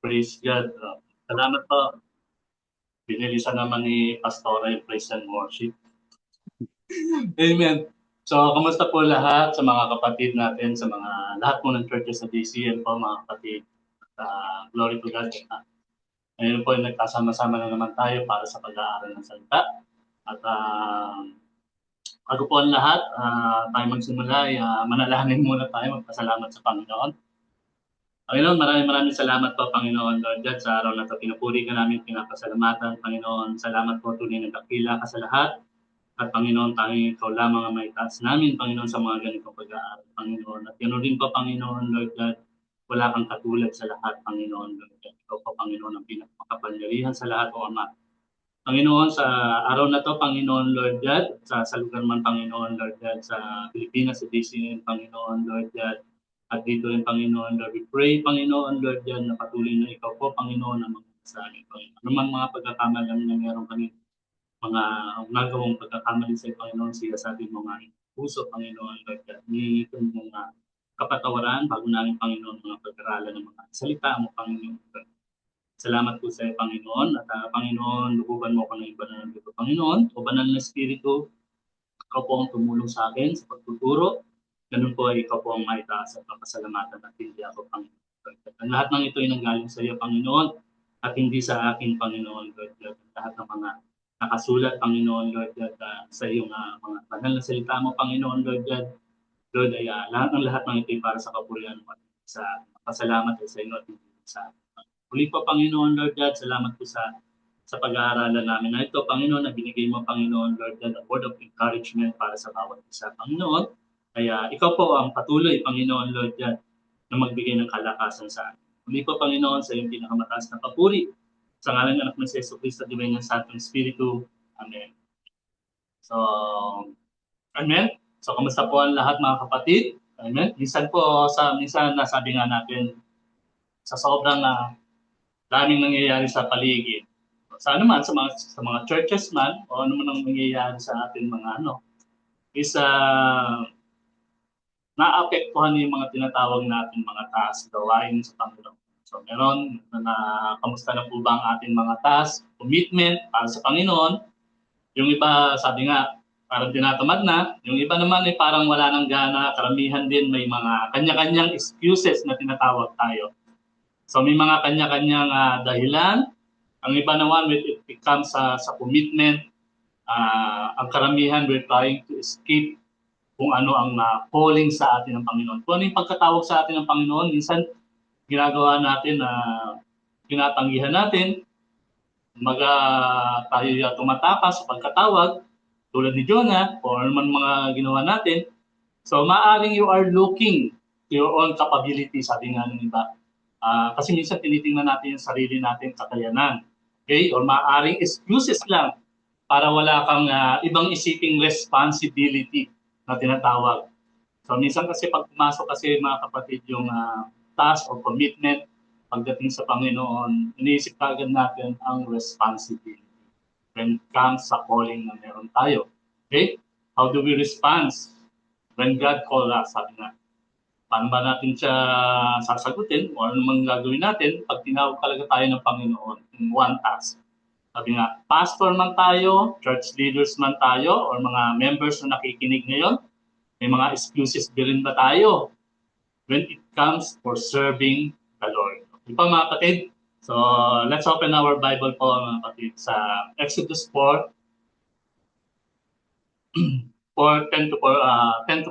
Praise God. Salamat po. Binilisan naman ni Pastora yung praise and worship. Amen. So, kamusta po lahat sa mga kapatid natin, sa mga lahat po ng churches sa DCL po, mga kapatid. Glory to God. Ngayon po, nagkasama-sama na naman tayo para sa pag-aaral ng salita. At bago po ang lahat, tayo magsimula, manalangin muna tayo, magpasalamat sa Panginoon. Panginoon, maraming salamat po, Panginoon Lord God, sa araw na ito. Pinupuri ka namin, pinapasalamatan, Panginoon. Salamat po, tunay na dakila ka sa lahat. At Panginoon, tanging ikaw lamang ang may taas namin, Panginoon, sa mga ganitong pag-aaral, Panginoon. At ganoon din po, Panginoon Lord God, wala kang katulad sa lahat, Panginoon Lord God. Ikaw po, Panginoon, ang pinakapangyarihan sa lahat, O Ama. Panginoon, sa araw na to, Panginoon Lord God, sa lugar man, Panginoon Lord God, sa Pilipinas, sa DCN, Panginoon Lord God, at dito rin, Panginoon Lord, we pray, Panginoon Lord God, na patuloy na ikaw po, Panginoon, ang mga sa amin, Panginoon. Ano man mga pagkakamali na meron kami, mga nagawang pagkakamali sa Panginoon, siya sa ating mga puso, Panginoon Lord God, ni itong mga kapatawaran, bago namin, Panginoon, mga pag-aralan ng mga salita mo, Panginoon Lord. Salamat po sa iyo, Panginoon. At Panginoon, lukuban mo ako ng iba na nandito, Panginoon. O banal na Espiritu, ikaw po ang tumulong sa akin sa pagtuturo. Ganun po ay ikaw po ang maitaas at mapasalamatan at hindi ako, Panginoon. Ang lahat ng ito ay nanggaling sa iyo, Panginoon, at hindi sa akin, Panginoon, Lord God. Lahat ng mga nakasulat, Panginoon, Lord God, sa iyong mga banal na salita mo, Panginoon, Lord God. Lord, ay lahat ng ito ay para sa kapurihan mo at sa pasalamat sa iyo at hindi sa akin. Muli po, Panginoon, Lord God, salamat po sa pag-aaralan namin na ito, Panginoon, na binigay mo, Panginoon, Lord God, a word of encouragement para sa bawat isa, Panginoon. Kaya ikaw po ang patuloy, Panginoon, Lord God, na magbigay ng kalakasan sa amin. Muli po, Panginoon, sa iyong pinakamataas na papuri, sa ngalan ng anak ng Yesu Cristo, Divine ng Santong Espiritu. Amen. So, Amen. So, kamusta po ang lahat, mga kapatid? Amen. Minsan nasabi nga natin, sa sobrang daming nangyayari sa paligid. Sa ano man, sa mga churches man, o ano man ang nangyayari sa ating mga is naapektuhan yung mga tinatawag natin mga task, gawain sa Panginoon. So meron kamusta na po ba ang ating mga task, commitment para sa Panginoon? Yung iba, sabi nga, parang tinatamad na. Yung iba naman ay parang wala nang gana. Karamihan din may mga kanya-kanyang excuses na tinatawag tayo. So may mga kanya-kanyang dahilan. Ang iba naman, when it comes sa commitment, ang karamihan, we're trying to escape kung ano ang calling sa atin ng Panginoon. Kung ano yung pagkatawag sa atin ng Panginoon, minsan ginagawa natin na tinatanggihan natin, tayo tumatakas sa pagkatawag, tulad ni Jonah, o ano man mga ginawa natin. So maaaring you are looking to your own capability, sabi nga ng iba. Kasi minsan tinitingnan natin yung sarili natin kakayanan. Okay? Or maaaring excuses lang para wala kang ibang isiping responsibility na tinatawag. So minsan kasi pag pumasok kasi mga kapatid yung task or commitment pagdating sa Panginoon, iniisip agad natin ang responsibility when it comes sa calling na meron tayo. Okay? How do we respond when God calls us? Sabi nga, paano ba natin siya sasagutin o ano mang gagawin natin pag tinawag talaga tayo ng Panginoon in one task? Sabi nga, pastor man tayo, church leaders man tayo, or mga members na nakikinig ngayon, may mga excuses din ba tayo when it comes for serving the Lord? Di ba mga kapatid? So, let's open our Bible po mga kapatid sa Exodus 4, 10 to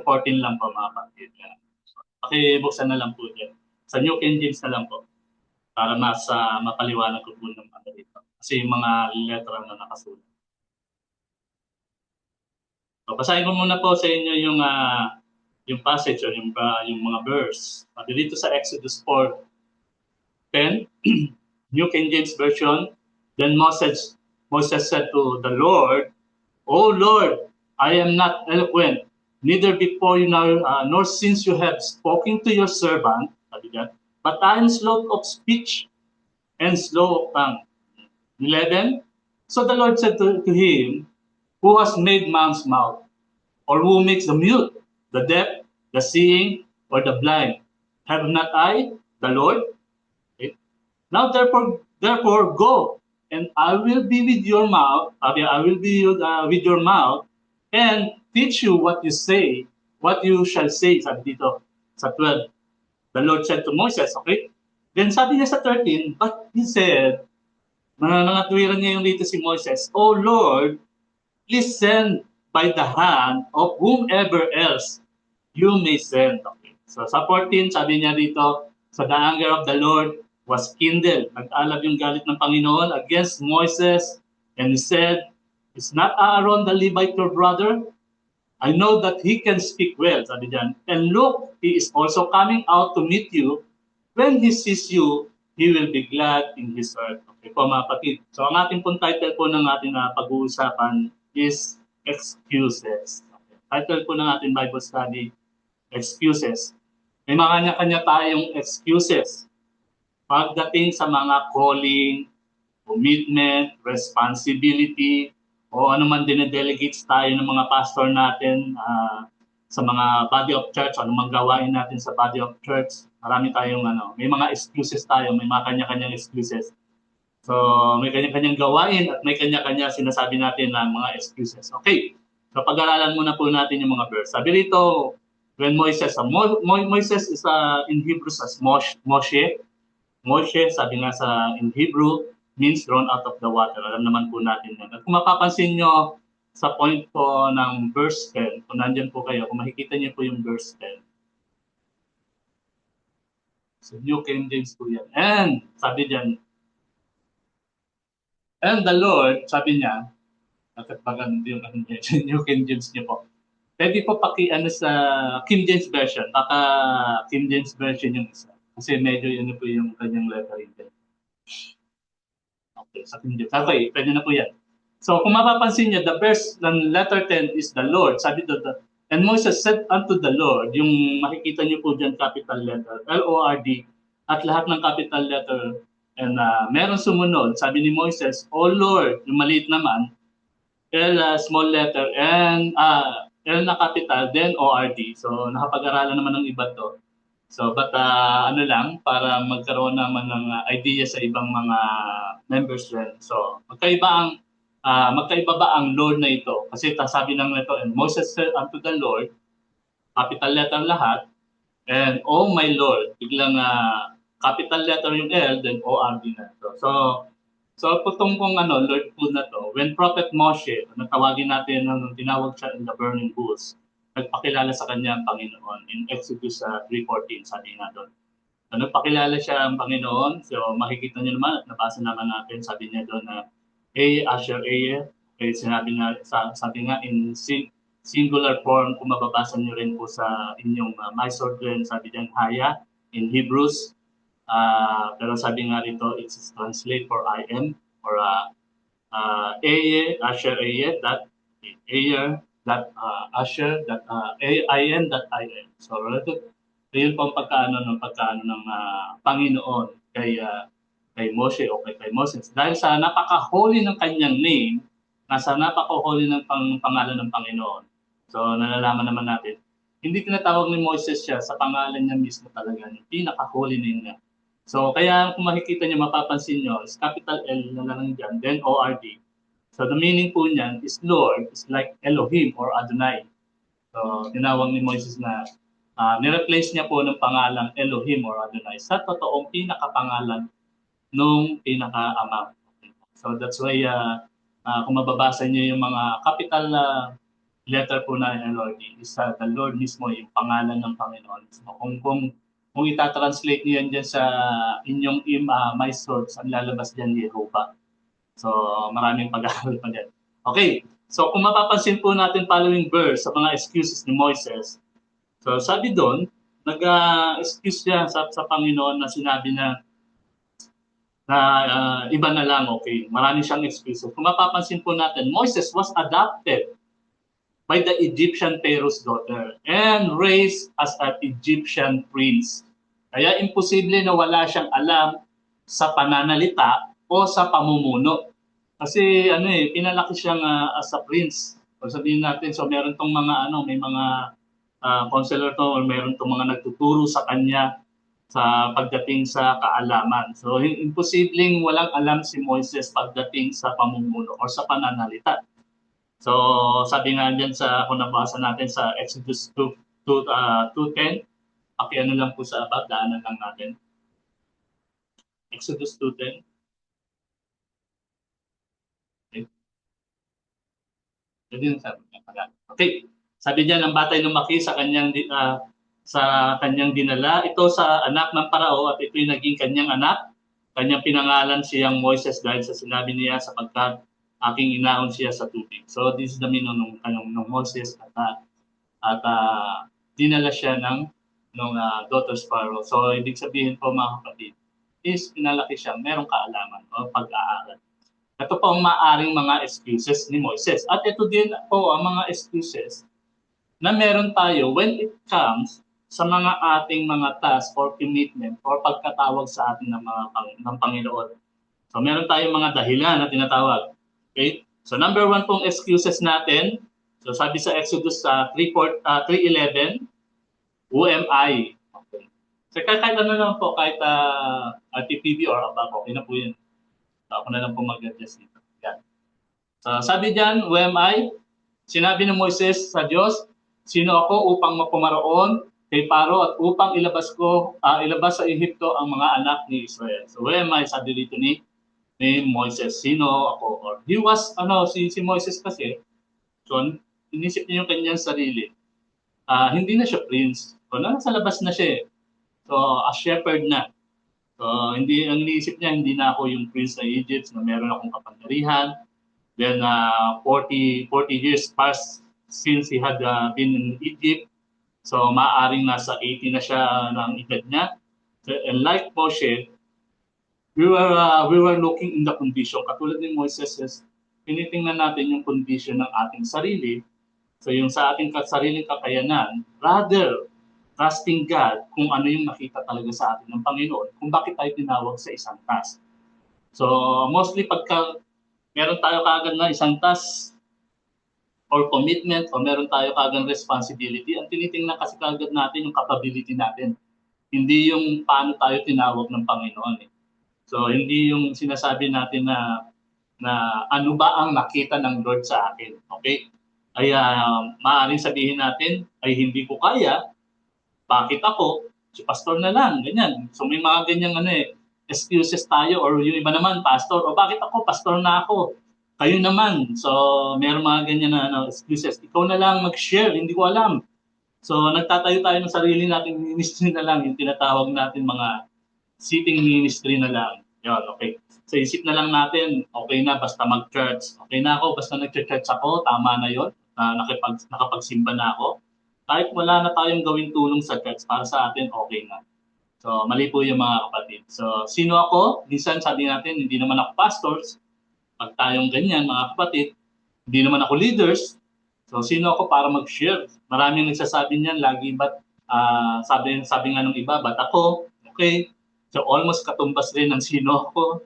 14 lang po mga kapatid. Pakibuksan na lang po dyan. Sa New King James na lang po. Para mas mapaliwanag ko po ng ano dito. Kasi yung mga letra na nakasulat. So, basahin ko muna po sa inyo yung passage o yung mga verse. Dito sa Exodus 4:10, New King James Version, then Moses said to the Lord, O Lord, I am not eloquent, neither before you nor since you have spoken to your servant, but I am slow of speech and slow of tongue. 11, so the Lord said to him, who has made man's mouth? Or who makes the mute, the deaf, the seeing, or the blind? Have not I, the Lord? Okay. Now therefore go, and I will be with your mouth, I will be with your mouth, and teach you what you say, what you shall say, sabi dito sa 12. The Lord said to Moses, okay? Then sabi niya sa 13, but he said, nangatwiran niya yung dito si Moses, O Lord, please send by the hand of whomever else you may send. Okay. So sa 14, sabi niya dito, so the anger of the Lord was kindled. Nag-alab yung galit ng Panginoon against Moses, and he said, is not Aaron the Levite your brother? I know that he can speak well, sabi diyan. And look, he is also coming out to meet you. When he sees you, he will be glad in his heart. Okay po mga kapatid. So ang ating pong title po ng ating pag-uusapan is Excuses. Okay. Title po ng ating Bible study, Excuses. May mga kanya-kanya tayong excuses pagdating sa mga calling, commitment, responsibility, o ano man dinedelegates tayo ng mga pastor natin sa mga body of church, ano man gawain natin sa body of church. Marami tayong may mga excuses tayo, may mga kanya-kanyang excuses. So, may kanya-kanyang gawain at may kanya-kanya sinasabi natin na mga excuses. Okay, so pag-aralan muna po natin yung mga verse. Sabi rito, when Moises is in Hebrew as Moshe, sabi nga sa in Hebrew, means drawn out of the water. Alam naman po natin yan. At kung mapapansin nyo sa point po ng verse 10, kung nandyan po kayo, kung makikita nyo po yung verse 10. So, New King James po yan. And, sabi dyan, and the Lord, sabi niya, bakit bagan yung New King James niyo po. Pwede po sa King James Version. Baka King James Version yung isa. Kasi medyo yun po yung kanyang lettering din. Okay, sa King James. Okay, pwede na po yan. So, kung mapapansin niyo, the verse ng letter 10 is the Lord. Sabi doon, and Moses said unto the Lord, yung makikita niyo po dyan, capital letter, L-O-R-D, at lahat ng capital letter, and meron sumunod, sabi ni Moses, O Lord, yung maliit naman, L small letter, and L na capital, then O-R-D. So, nakapag-aralan naman ng iba to. So, but ano lang, para magkaroon naman ng idea sa ibang mga members din. So, magkaiba ba ang Lord na ito? Kasi sabi ng ito, and Moses said unto the Lord, capital letter lahat, and oh my Lord, biglang capital letter yung L, then O-R-D na ito. So putong kong Lord po na to, when Prophet Moshe, natawagin natin, tinawag siya in the burning bush, nagpakilala sa kanya ang Panginoon in Exodus 3:14, sabi nga doon. Nagpakilala siya ang Panginoon, so makikita niyo naman at nabasa naman natin, sabi niya doon na Asher sinabi nga, sabi nga in singular form, kung mababasa niyo rin po sa inyong Mysore din, sabi diyan Haya in Hebrews. Pero sabi nga rito, it's translate for I am, or Asher that Ayer, that Asher, that I am, that I am. So, yun po ang pagkaano ng Panginoon kay Moshe o kay Moses. Dahil sa napaka-holy ng kanyang name, nasa napaka-holy ng pangalan ng Panginoon. So, nalalaman naman natin, hindi tinatawag ni Moses siya sa pangalan niya mismo talaga, yung pinaka-holy name niya. So, kaya kung makikita niyo, mapapansin niyo, is capital L na lang dyan, then O-R-D. So, the meaning po niyan is Lord, is like Elohim or Adonai. So, tinawag ni Moses na nireplace niya po ng pangalang Elohim or Adonai sa totoong pinakapangalan nung pinaka-ama. So, that's why kung mababasa niyo yung mga capital letter po na LORD, is the Lord mismo yung pangalan ng Panginoon. So, kung itatranslate niyo yan dyan sa inyong my source, ang lalabas dyan Jehovah. So, maraming pag-aaral pa dyan. Okay, so kung mapapansin po natin following verse sa mga excuses ni Moises, so sabi doon, nag-excuse siya sa Panginoon na sinabi na iba na lang, okay. Marami siyang excuses. Kung mapapansin po natin, Moses was adopted by the Egyptian Pharaoh's daughter and raised as an Egyptian prince. Kaya imposible na wala siyang alam sa pananalita o sa pamumuno. Kasi pinalaki siyang as a prince. O sabihin natin, so meron tong mga may mga counselor to, or meron tong mga nagtuturo sa kanya pagdating sa kaalaman. So, imposibleng walang alam si Moises pagdating sa pamumuno o sa pananalita. So, sabi nga dyan kung nabasa natin sa Exodus 2:10, ano lang po sa above, daanan lang natin. Exodus 2:10. Okay. Okay. Sabi niya, ng batay lumaki sa kanyang dinala, ito sa anak ng Parao at ito'y naging kanyang anak. Kanyang pinangalan siyang Moises dahil sa sinabi niya sapagkat aking inaon siya sa tubig. So this is the meaning ng Moses at dinala siya ng daughter's Pharaoh. So ibig sabihin po mga kapatid, is pinalaki siya, merong kaalaman o pag-aaral. Ito po ang maaring mga excuses ni Moises. At ito din po ang mga excuses na meron tayo when it comes sa mga ating mga task or commitment or pagkatawag sa atin ng Panginoon. So meron tayong mga dahilan na tinatawag. Okay? So number 1 pong excuses natin. So sabi sa Exodus 3:11, who am I? Okay. So kahit ano lang po, kahit TPB or above, okay na po yun. So, ako na lang po mag-adjust dito. Yan. So, sabi diyan, who am I? Sinabi ng Moises sa Diyos, sino ako upang mapumaroon kay Paro at upang ilabas sa Ehipto ang mga anak ni Israel. So, who am I? Sabi dito ni Moises, sino ako? Or he was, si Moises kasi, so, inisip niya yung kanyang sarili. Hindi na siya prince. So, nasa labas na siya. So, a shepherd na. So, ang iniisip niya, hindi na ako yung prince ng Egypt na meron akong kapangyarihan. Then, 40 years passed since he had been in Egypt. So, maaaring nasa 80 na siya ng edad niya. So, and like Moshe, we were looking in the condition. Katulad ni Moises, tinitingnan natin yung condition ng ating sarili. So, yung sa ating sariling kakayanan, rather trusting God kung ano yung nakita talaga sa atin ng Panginoon, kung bakit tayo tinawag sa isang task. So, mostly pagka meron tayo kaagad na isang task or commitment o meron tayo kaagad responsibility, ang tinitingnan kasi kaagad natin yung capability natin. Hindi yung paano tayo tinawag ng Panginoon. So, hindi yung sinasabi natin na ano ba ang nakita ng Lord sa akin. Okay? Kaya maaaring sabihin natin ay hindi ko kaya, bakit ako? Si pastor na lang, ganyan. So may mga ganyang excuses tayo or yung iba naman, pastor, o bakit ako? Pastor na ako. Kayo naman. So meron mga ganyan na excuses. Ikaw na lang mag-share, hindi ko alam. So nagtatayo tayo ng sarili nating ministry na lang, yung tinatawag natin mga sitting ministry na lang. Yun, okay. So isip na lang natin, okay na basta mag-church. Okay na ako, basta nag-church ako, tama na yun. Nakapagsimba na ako. Kahit wala na tayong gawing tulong sa church, para sa atin, okay na. So, mali po yung mga kapatid. So, sino ako? Minsan sabi natin, hindi naman ako pastors. Pag tayong ganyan, mga kapatid, hindi naman ako leaders. So, sino ako para mag-share? Maraming nagsasabi niyan, lagi ba't, sabi nga ng iba, ba't ako? Okay. So, almost katumbas rin ng sino ako.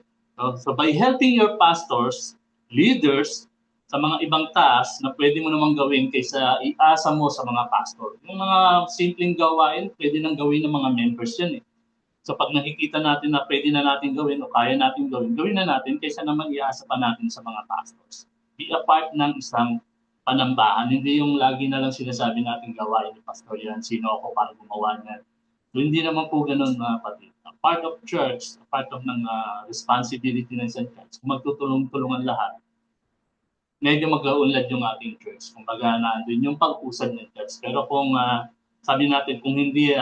So, by helping your pastors, leaders, sa mga ibang task na pwede mo namang gawin kaysa iasa mo sa mga pastor. Yung mga simpleng gawain, pwede nang gawin ng mga members yan eh. So pag nakikita natin na pwede na natin gawin o kaya natin gawin, gawin na natin kaysa naman iasa pa natin sa mga pastors. Be a part ng isang panambahan. Hindi yung lagi na lang sinasabi natin gawain ni pastor yan, sino ako para gumawa niyan. So hindi naman po ganun mga kapatid. A part of church, a part of ng responsibility ng isang church, kung magtutulong-tulungan lahat, medyo mag-aunlad yung ating church. Kumbaga, nandun yung pag-usad ng church. Pero kung sabi natin, kung hindi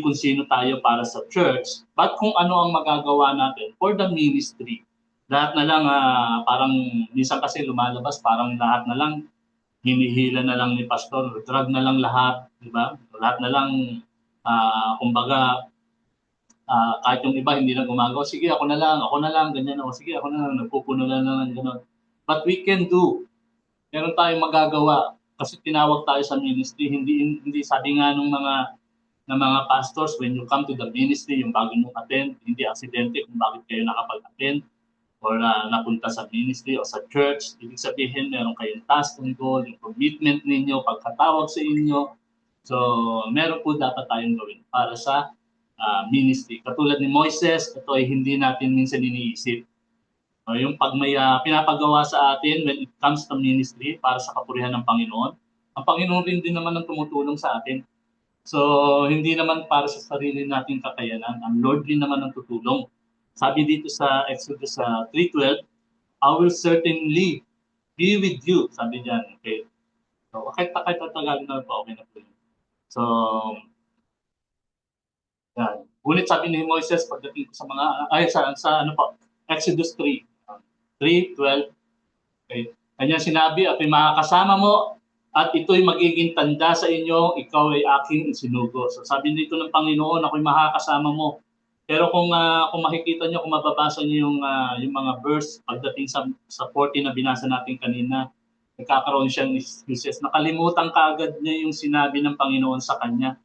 kung sino tayo para sa church, but kung ano ang magagawa natin for the ministry. Lahat na lang, parang minsan kasi lumalabas, parang lahat na lang, hinihila na lang ni pastor, drug na lang lahat, di ba? Lahat na lang, kumbaga, kahit yung iba hindi na gumagawa, sige ako na lang, ganyan ako, sige ako na lang, nagpupuno na lang, gano'n. But we can do. Meron tayong magagawa kasi tinawag tayo sa ministry. Hindi sabi nga ng mga pastors, when you come to the ministry, yung bago nyo attend, hindi aksidente kung bakit kayo nakapag-attend or napunta sa ministry o sa church. Ibig sabihin, meron kayong task and goal, yung commitment ninyo, pagkatawag sa inyo. So, meron po dapat tayong gawin para sa ministry. Katulad ni Moises, ito ay hindi natin minsan iniisip. Yung pag may pinapagawa sa atin when it comes to ministry para sa kapurihan ng Panginoon, ang Panginoon rin din naman ang tumutulong sa atin. So, hindi naman para sa sarili nating kakayanan. Ang Lord din naman ang tutulong. Sabi dito sa Exodus 3:12, I will certainly be with you. Sabi diyan. Okay. So, kahit Tagalog na po, okay na po yun. So, yan. Ngunit sabi ni Moises pagdating sa mga, sa ano po, Exodus 3:12, okay. Kanya sinabi, ako'y makakasama mo at ito'y magiging tanda sa inyo, ikaw ay aking isinugo. So sabi dito ng Panginoon, ako'y makakasama mo. Pero kung makikita nyo, kung mababasa nyo yung mga verse pagdating sa 40 na binasa natin kanina, nagkakaroon siyang excuses. Nakalimutan kaagad niya yung sinabi ng Panginoon sa kanya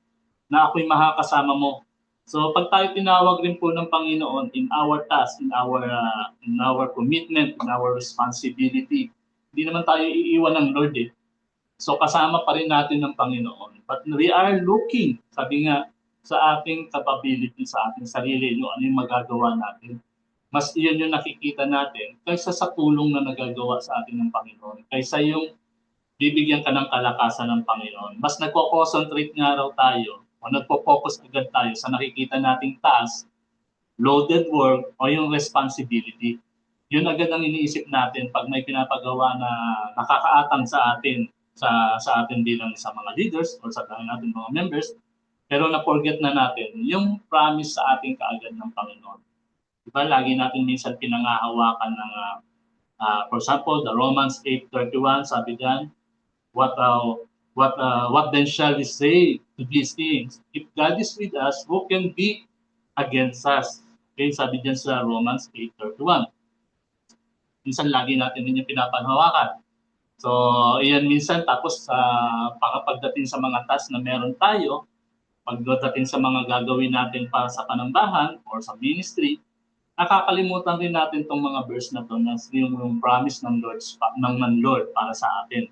na ako'y makakasama mo. So pag tayo tinawag rin po ng Panginoon in our task, in our commitment, in our responsibility, hindi naman tayo iiwan ng Lord eh. So kasama pa rin natin ng Panginoon. But we are looking, sabi nga, sa ating capability, sa ating sarili, ano yung magagawa natin. Mas iyon yung nakikita natin kaysa sa tulong na nagagawa sa atin ng Panginoon. Kaysa yung bibigyan ka ng kalakasan ng Panginoon. Mas nagko-concentrate nga raw tayo o nagpo-focus agad tayo sa nakikita nating task, loaded work, o yung responsibility. Yun agad ang iniisip natin pag may pinapagawa na nakakaatang sa atin, sa atin bilang sa mga leaders o sa natin mga members, pero na-forget na natin yung promise sa ating kaagad ng Panginoon. Diba, lagi natin minsan pinangahawakan ng, for example, the Romans 8:31, sabi diyan, what then shall we say to these things? If God is with us, who can be against us? Okay, sabi diyan sa Romans 8:31. Minsan lagi natin din yung pinapanhawakan. So, iyan minsan tapos pagdating sa mga task na meron tayo, pagdating sa mga gagawin natin para sa panambahan or sa ministry, nakakalimutan rin natin itong mga verse na ito na yung promise ng Lord para sa atin.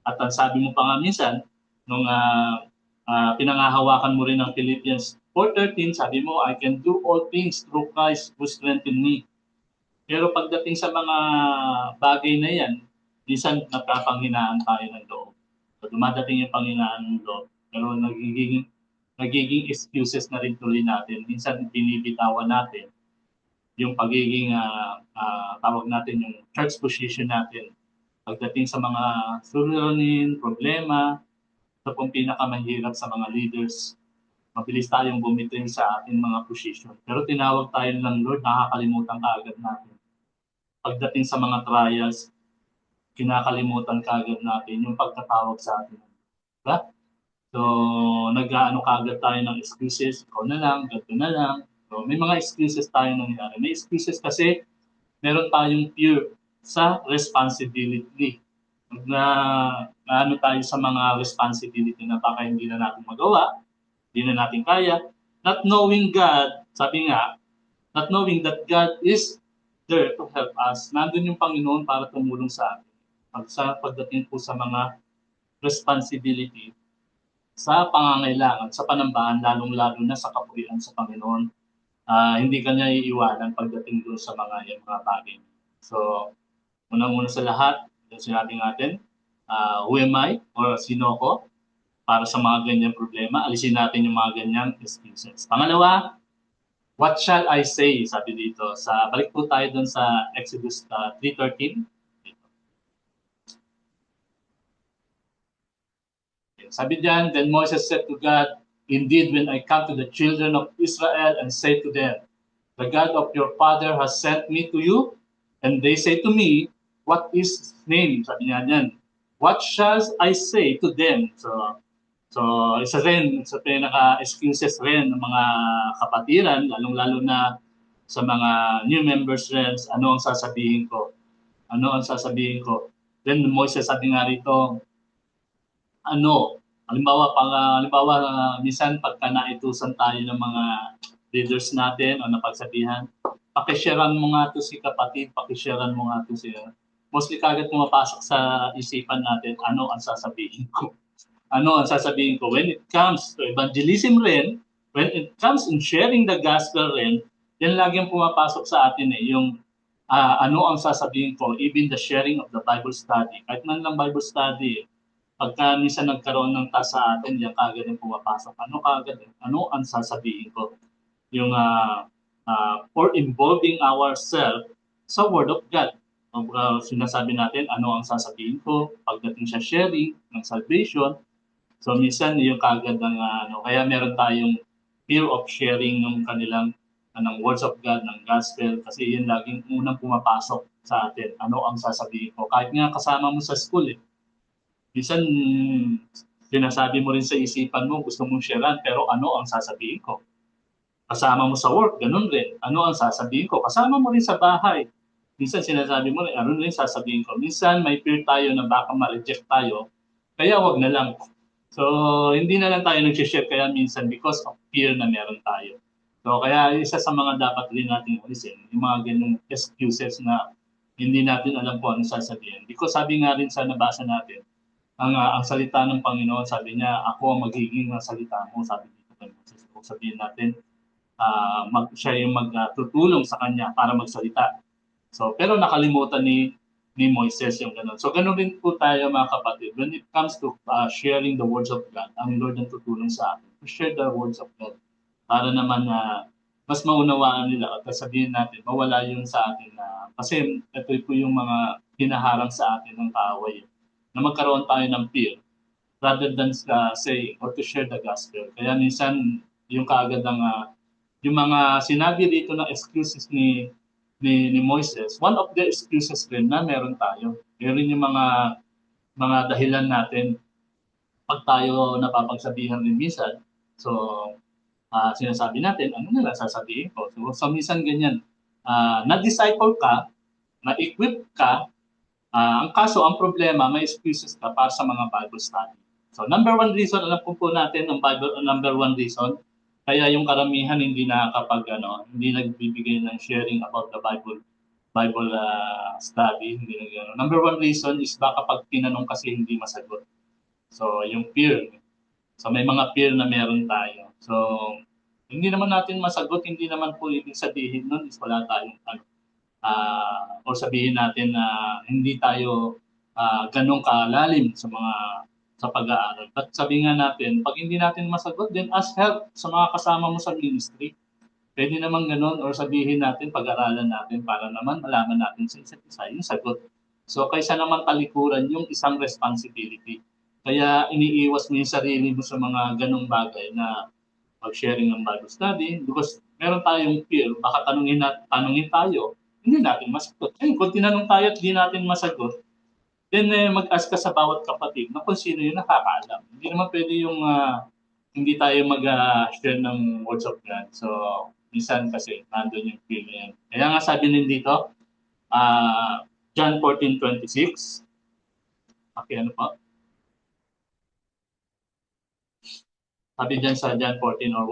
At ang sabi mo pa nga minsan, nung pinangahawakan mo rin ng Philippians 4:13, sabi mo, I can do all things through Christ who strengthens me. Pero pagdating sa mga bagay na yan, minsan napapanghinaan tayo ng loob. So dumadating yung panghinaan ng loob, pero nagiging excuses na rin tuloy natin. Minsan binibitawan natin yung pagiging tawag natin yung church position natin. Pagdating sa mga suliranin, problema, ito pong pinakamahirap sa mga leaders. Mabilis tayong bumitiw sa ating mga position. Pero tinawag tayo ng Lord, nakakalimutan kaagad natin. Pagdating sa mga trials, kinakalimutan kaagad natin yung pagkatawag sa atin. Diba? So, nag-aano kaagad tayo ng excuses, ikaw na lang, ganito na lang. So, may mga excuses tayo nangyari. May excuses kasi meron tayong fear sa responsibility. Na ano tayo sa mga responsibility na baka hindi na natin magawa, hindi na natin kaya. Not knowing God, sabi nga, not knowing that God is there to help us. Nandun yung Panginoon para tumulong sa atin. Pagdating po sa mga responsibility, sa pangangailangan, sa panambahan, lalong-lalo na sa kapurihan sa Panginoon, hindi kanya iiwanan pagdating doon sa mga bagay. So, unang-una sa lahat, yung sinabi natin, who am I or sino ko para sa mga ganyan problema? Alisin natin yung mga ganyan excuses. Pangalawa, what shall I say? Sabi dito. Balik po tayo doon sa Exodus 3:13. Sabi diyan, then Moses said to God, indeed, when I come to the children of Israel and say to them, the God of your father has sent me to you, and they say to me, what is his name? Sabi niya yan. What shall I say to them? So isa rin, sa pinaka-excuses rin ng mga kapatiran, lalong-lalo na sa mga new members rin, ano ang sasabihin ko? Ano ang sasabihin ko? Then Moses sabi nga rito, halimbawa, minsan pagka naitusan tayo ng mga leaders natin o napagsabihan, pakisharean mo nga to si kapatid, pakisharean mo nga to siya. Mostly kagad pumapasok sa isipan natin, ano ang sasabihin ko? Ano ang sasabihin ko? When it comes to evangelism rin, when it comes in sharing the gospel rin, yan lagi ang pumapasok sa atin yung ano ang sasabihin ko, even the sharing of the Bible study. Kahit man lang Bible study, pagka minsan nagkaroon ng task sa atin, yan kagad yung pumapasok. Ano ang sasabihin ko? Yung for involving ourselves sa Word of God. Sinasabi natin, ano ang sasabihin ko pagdating sa sharing ng salvation. So minsan yung kagad ng kaya meron tayong fear of sharing ng kanilang ng words of God, ng gospel, kasi yun laging unang pumapasok sa atin. Ano ang sasabihin ko? Kahit nga kasama mo sa school minsan sinasabi mo rin sa isipan mo, gusto mong sharean, pero ano ang sasabihin ko? Kasama mo sa work, ganun rin. Ano ang sasabihin ko? Kasama mo rin sa bahay. Minsan sinasabi mo rin, ano rin sasabihin ko? Minsan may fear tayo na baka ma-reject tayo, kaya wag na lang. So, hindi na lang tayo nag-share kaya minsan because of fear na meron tayo. So, kaya isa sa mga dapat rin natin alisin, yung mga ganyung excuses na hindi natin alam kung ano sasabihin. Because sabi nga rin sa nabasa natin, ang salita ng Panginoon, sabi niya, ako ang magiging salita mo, sabi dito kay Moses. So, sabihin natin, siya yung magtutulong sa kanya para magsalita. So, pero nakalimutan ni Moises yung ganun. So, ganun rin po tayo mga kapatid. When it comes to sharing the words of God, ang Lord ang tutulong sa atin to share the words of God para naman mas maunawaan nila at sabihin natin, mawala yung sa atin kasi ito po yung mga hinaharang sa atin ng kaaway na magkaroon tayo ng fear rather than say or to share the gospel. Kaya minsan yung kaagad ng yung mga sinabi dito na excuses ni Moises, one of the excuses rin na meron tayo. Meron yung mga dahilan natin pag tayo napapagsabihan rin minsan. So, sinasabi natin, ano nila sasabihin ko? So minsan ganyan, na-disciple ka, na-equip ka, ang kaso, ang problema, may excuses ka para sa mga Bible study. So number one reason, alam po natin, ang number one reason, kaya yung karamihan hindi hindi nagbibigay ng sharing about the Bible study. Number one reason is baka pag tinanong kasi hindi masagot. So yung fear. So may mga fear na meron tayo. So hindi naman natin masagot, hindi naman po ibig sabihin nun is wala tayong or sabihin natin na hindi tayo ganong kalalim sa pag-aaral. At sabi nga natin, pag hindi natin masagot, then ask help sa mga kasama mo sa ministry. Pwede naman ganon or sabihin natin, pag-aralan natin para naman malaman natin sa isa't isa yung sagot. So kaysa naman talikuran yung isang responsibility. Kaya iniiwas mo yung sarili mo sa mga ganong bagay na mag-sharing ng Bible study because meron tayong fear, baka tanungin tayo, hindi natin masagot. Ayun, kung tinanong tayo at hindi natin masagot, then mag-ask ka sa bawat kapatid na kung sino yung nakakaalam. Hindi naman pwede yung hindi tayo mag-share ng words of God. So, minsan kasi nandun yung fear na yan. Kaya nga sabi din dito, John 14:26, okay, ano po? Sabi dyan sa John 14 or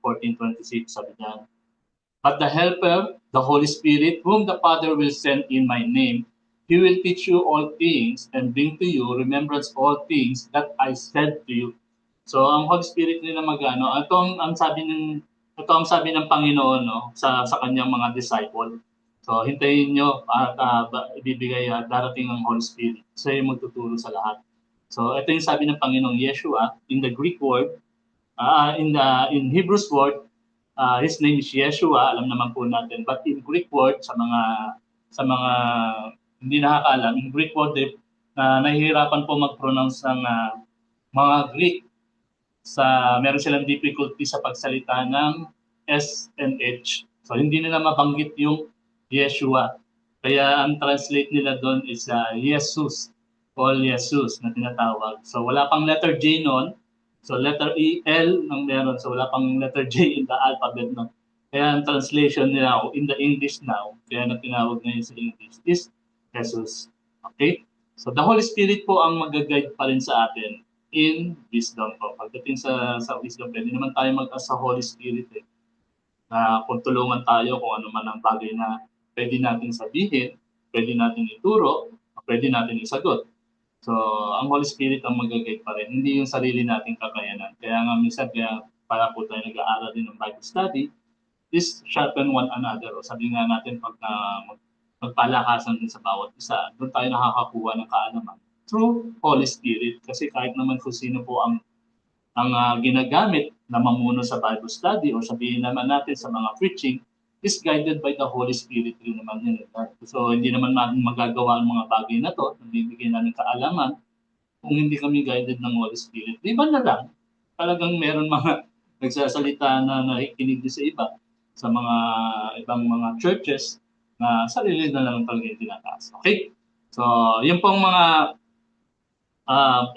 14:26, sabi dyan, but the Helper, the Holy Spirit, whom the Father will send in my name, He will teach you all things and bring to you remembrance all things that I said to you. So ang Holy Spirit nila ito ang sabi ng Panginoon sa kanyang mga disciple. So hintayin nyo at ibibigay darating ang Holy Spirit. Siya yung magtuturo sa lahat. So ito yung sabi ng Panginoong Yeshua in the Greek word, in Hebrews word, his name is Yeshua, alam naman po natin. But in Greek word, sa mga hindi nakakaalam, in Greek word, nahihirapan po mag-pronounce ng mga Greek. Meron silang difficulty sa pagsalita ng S and H. So hindi nila mabanggit yung Yeshua. Kaya ang translate nila doon is Jesus, or Jesus na tinatawag. So wala pang letter J noon. So letter E, L ang meron. So wala pang letter J in the alphabet. No? Kaya ang translation nila in the English now, kaya na tinawag ngayon sa English, is Jesus. Okay? So the Holy Spirit po ang mag-guide pa rin sa atin in wisdom po. Pagdating sa wisdom, pwede naman tayo mag-ask sa Holy Spirit na kung tulungan tayo kung ano man ang bagay na pwede natin sabihin, pwede natin ituro, pwede natin isagot. So, ang Holy Spirit ang mag-guide pa rin, hindi yung sarili nating kakayanan. Kaya nga minsan, para po tayo nag-aaral din ng Bible study, is sharpen one another. O sabi nga natin, pag magpalakasan din sa bawat isa, doon tayo nakakakuha ng kaalaman through Holy Spirit. Kasi kahit naman kung sino po ang ginagamit na mamuno sa Bible study o sabihin naman natin sa mga preaching, is guided by the Holy Spirit rin naman yun. So, hindi naman natin magagawa ang mga bagay na to, nabibigyan namin kaalaman, kung hindi kami guided ng Holy Spirit. Di ba na lang, talagang meron mga nagsasalita na nakikinig din sa iba, sa mga ibang mga churches, na sarili na lang talaga yung tinataas. Okay? So, yun pong mga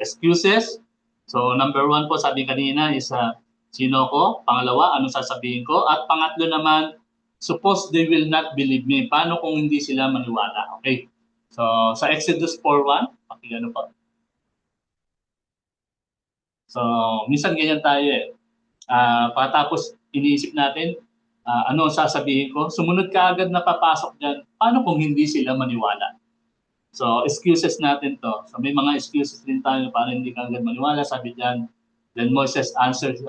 excuses. So, number 1 po, sabi kanina, is sino ko? Pangalawa, anong sasabihin ko? At pangatlo naman, suppose they will not believe me. Paano kung hindi sila maniwala? Okay. So, sa Exodus 4:1, pakinggan po. So, minsan ganyan tayo eh. Pagkatapos iniisip natin, ano sasabihin ko? Sumunod ka agad na papasok dyan. Paano kung hindi sila maniwala? So, excuses natin to. So, may mga excuses din tayo para hindi ka agad maniwala. Sabi dyan, then Moses answered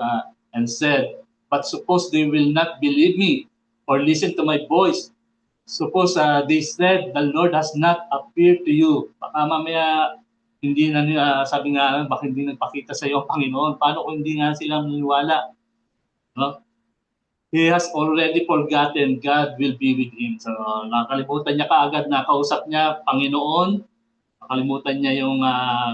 and said, but suppose they will not believe me or listen to my voice. Suppose they said, the Lord has not appeared to you. Baka mamaya, hindi na sabi nga, baka hindi nagpakita sa iyo ang Panginoon. Paano kung hindi nga sila maniwala? No? He has already forgotten God will be with him. So, nakalimutan niya kaagad na kausap niya Panginoon. Nakalimutan niya yung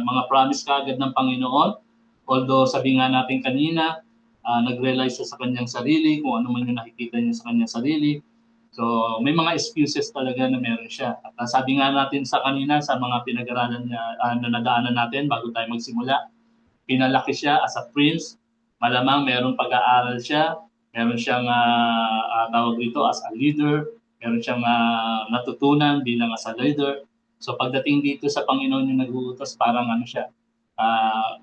mga promise kaagad ng Panginoon. Although sabi nga natin kanina, nag-realize siya sa kanyang sarili, kung ano man yung nakikita niya sa kanyang sarili. So, may mga excuses talaga na meron siya. At sabi nga natin sa kanina, sa mga pinag-aralan niya, na nadaanan natin bago tayo magsimula, pinalaki siya as a prince. Malamang meron pag-aaral siya, meron siyang tawag dito as a leader, meron siyang natutunan bilang as a leader. So pagdating dito sa Panginoon yung nag-uutos, parang ano siya,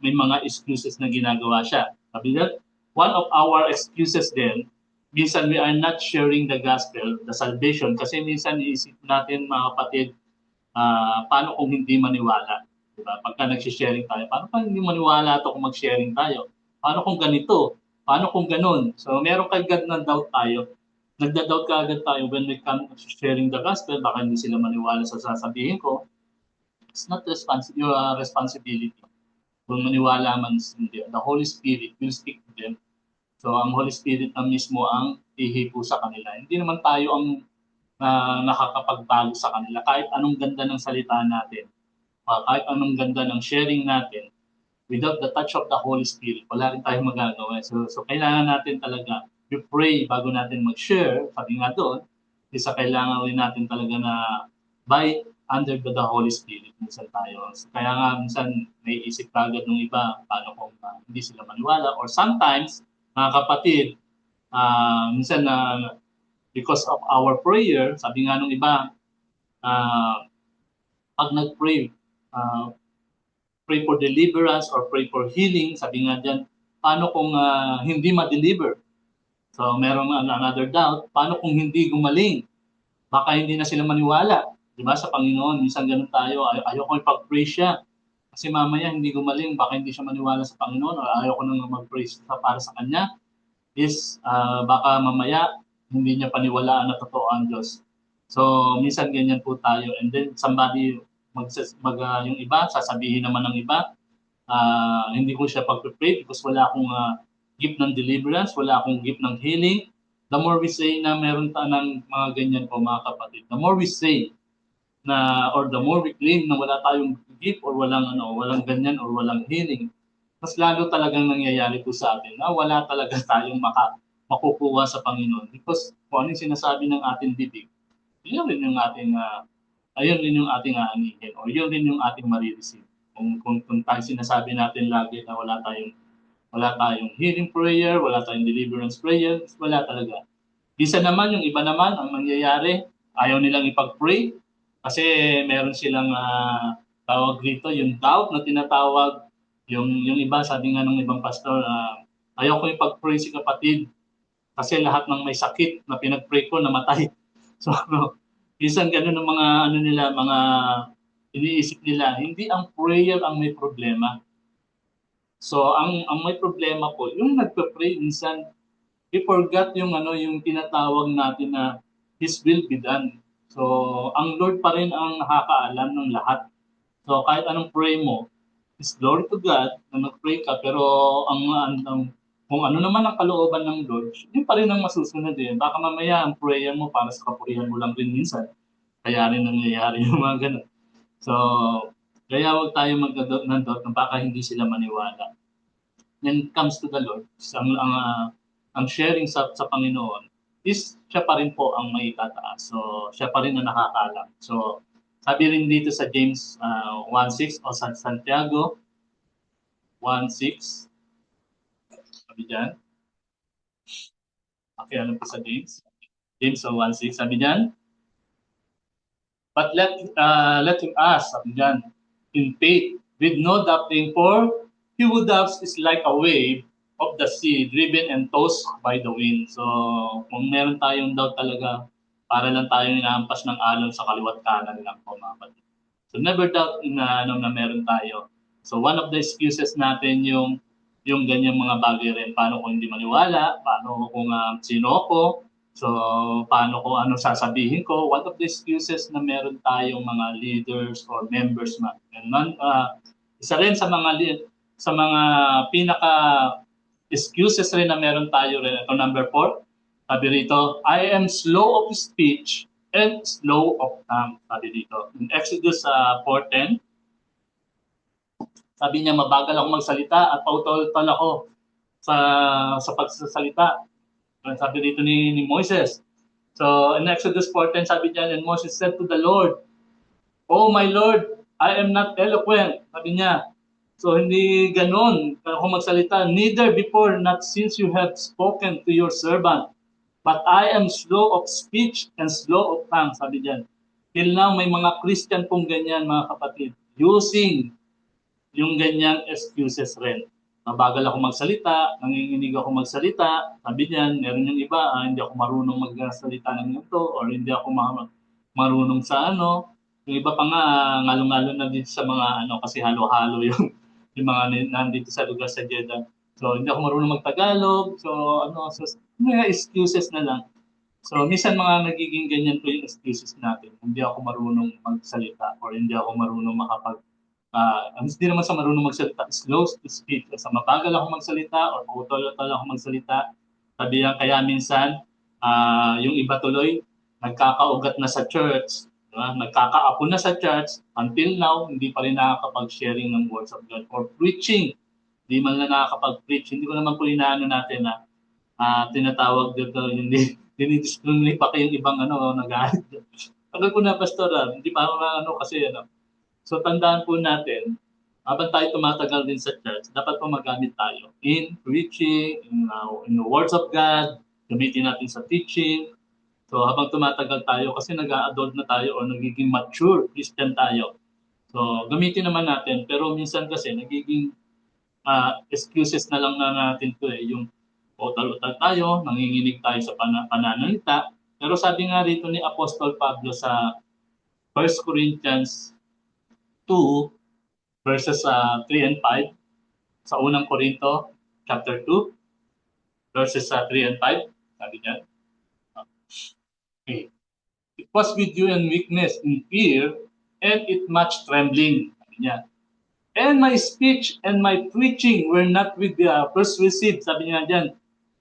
may mga excuses na ginagawa siya. Sabi niya, one of our excuses din, minsan we are not sharing the gospel, the salvation, kasi minsan iisip natin mga kapatid, paano kung hindi maniwala? Diba? Pagka nag-sharing tayo, paano kung hindi maniwala ito kung mag-sharing tayo? Paano kung ganito? Paano kung ganun? So, meron kagad ng doubt tayo. Nagda-doubt kagad tayo when we come to sharing the gospel, baka hindi sila maniwala sa sasabihin ko. It's not your responsibility. Kung maniwala man hindi, the Holy Spirit will speak to them. So, ang Holy Spirit na mismo ang ihipo sa kanila. Hindi naman tayo ang nakakapagbago sa kanila. Kahit anong ganda ng salita natin, kahit anong ganda ng sharing natin, without the touch of the Holy Spirit, wala rin tayong magagawa. So kailangan natin talaga, we pray bago natin mag-share, sabi nga doon, isa kailangan rin natin talaga na by under the Holy Spirit minsan tayo. So, kaya nga minsan may isip kagad ng iba, paano kung hindi sila maniwala, or sometimes, mga kapatid, minsan because of our prayer, sabi nga nung iba, pag nag-pray, pray for deliverance or pray for healing, sabi nga dyan, paano kung hindi ma-deliver? So meron another doubt, paano kung hindi gumaling? Baka hindi na sila maniwala. Diba sa Panginoon, minsan ganun tayo, ayoko ipag-pray siya. Kasi mamaya hindi gumaling, baka hindi siya maniwala sa Panginoon, o ayoko nang mag-pray para sa Kanya, is baka mamaya hindi niya paniwalaan na totoo ang Diyos. So minsan ganyan po tayo. And then somebody, yung iba, sasabihin naman ng iba, hindi ko siya pag-pray because wala akong gift ng deliverance, wala akong gift ng healing. The more we say na meron ng mga ganyan po mga kapatid, the more we say na, or the more we claim na wala tayong gift or walang ganyan or walang healing, mas lalo talagang nangyayari po sa atin na wala talaga tayong makukuha sa Panginoon because kung ano yung sinasabi ng ating bibig, yun rin yung ating ayun rin yung ating aanihin o yun rin yung ating marireceive. Kung tayo sinasabi natin lagi na wala tayong healing prayer, wala tayong deliverance prayer, wala talaga. Isa naman, yung iba naman, ang mangyayari, ayaw nilang ipag-pray kasi meron silang tawag dito, yung doubt na tinatawag, yung iba, sabi nga ng ibang pastor, ayaw ko ipag-pray si kapatid kasi lahat ng may sakit na pinag-pray ko namatay. So, minsan ganun ang mga mga iniisip nila. Hindi ang prayer ang may problema. So ang may problema po, yung nagpe-pray minsan, we forgot yung yung tinatawag natin na His will be done. So ang Lord pa rin ang nakakaalam ng lahat. So kahit anong pray mo, is glory to God na nag-pray ka, pero kung ano naman ang kalooban ng Lord, yun pa rin ang masusunod eh. Baka mamaya ang prayer mo para sa kapurihan mo lang rin minsan. Kaya rin nangyayari yung mga ganun. So, kaya huwag tayo mag-doubt na baka hindi sila maniwala. When it comes to the Lord, ang sharing sa Panginoon is siya pa rin po ang may tataas. So, siya pa rin ang nakakaalam. So, sabi rin dito sa James 1:6 o sa Santiago 1:6, sabi dyan. Okay, ano po sa James? James 1:6, sabi dyan. But let him ask, sabi dyan, in faith, with no doubting, for he who doubts is like a wave of the sea, driven and tossed by the wind. So, kung meron tayong doubt talaga, para lang tayong inaampas ng alon sa kaliwat kanan lang po mga kapatid. So, never doubt na meron tayo. So, one of the excuses natin yung ganyang mga bagay rin. Paano kung hindi maniwala? Paano kung sino ako? So, paano ko ano sasabihin ko? One of the excuses na meron tayong mga leaders or members man. And isa rin sa mga pinaka excuses rin na meron tayo rin. Ito number 4. Sabi rito, I am slow of speech and slow of tongue. Sabi dito. In Exodus 4:10, sabi niya, mabagal ako magsalita at pautol-tol ako sa pagsasalita. Sabi dito ni Moses. So in Exodus 4:10, sabi niya, and Moses said to the Lord, "Oh my Lord, I am not eloquent." Sabi niya. So hindi ganon ako magsalita. Neither before, not since you have spoken to your servant. But I am slow of speech and slow of tongue. Sabi diyan. Till now, may mga Christian pong ganyan, mga kapatid. Using yung ganyang excuses rin. Mabagal ako magsalita, nanginginig ako magsalita, sabi niyan, meron yung iba, hindi ako marunong magsalita ng ganito, or hindi ako marunong sa ano. Yung iba pa nga, ngalo-ngalo na dito sa mga kasi halo-halo yung mga nandito sa lugar sa Jeddah. So, hindi ako marunong magtagalog, so mga excuses na lang. So, minsan mga nagiging ganyan po yung excuses natin. Hindi ako marunong magsalita or hindi ako marunong hindi naman sa marunong magsalita, slow to speak. Sa mabagal ako magsalita or utol-utol ako magsalita. Sabihan kaya minsan, yung iba tuloy, nagkakaugat na sa church, diba? Nagkakaapo na sa church, until now, hindi pa rin nakakapag-sharing ng words of God or preaching. Hindi man lang nakakapag-preach. Hindi ko naman po inaano natin na tinatawag dito, hindi dinidiscriminate pa kayong ibang nag-aalit. Tagal ko na, Pastor, hindi pa kasi So tandaan po natin, habang tayo tumatagal din sa church, dapat po magamit tayo in preaching, in the words of God, gamitin natin sa teaching. So habang tumatagal tayo, kasi nag-a-adult na tayo o nagiging mature Christian tayo. So gamitin naman natin, pero minsan kasi nagiging excuses na lang na natin to yung utal-utal tayo, nanginginig tayo sa pananalita. Pero sabi nga rito ni Apostol Pablo sa 1 Corinthians 2, verses 3 and 5, sa unang Korinto, chapter 2, verses 3 and 5, sabi niya. Okay. It was with you in weakness, in fear, and it much trembling, sabi niya. And my speech and my preaching were not with the persuasive, sabi niya dyan,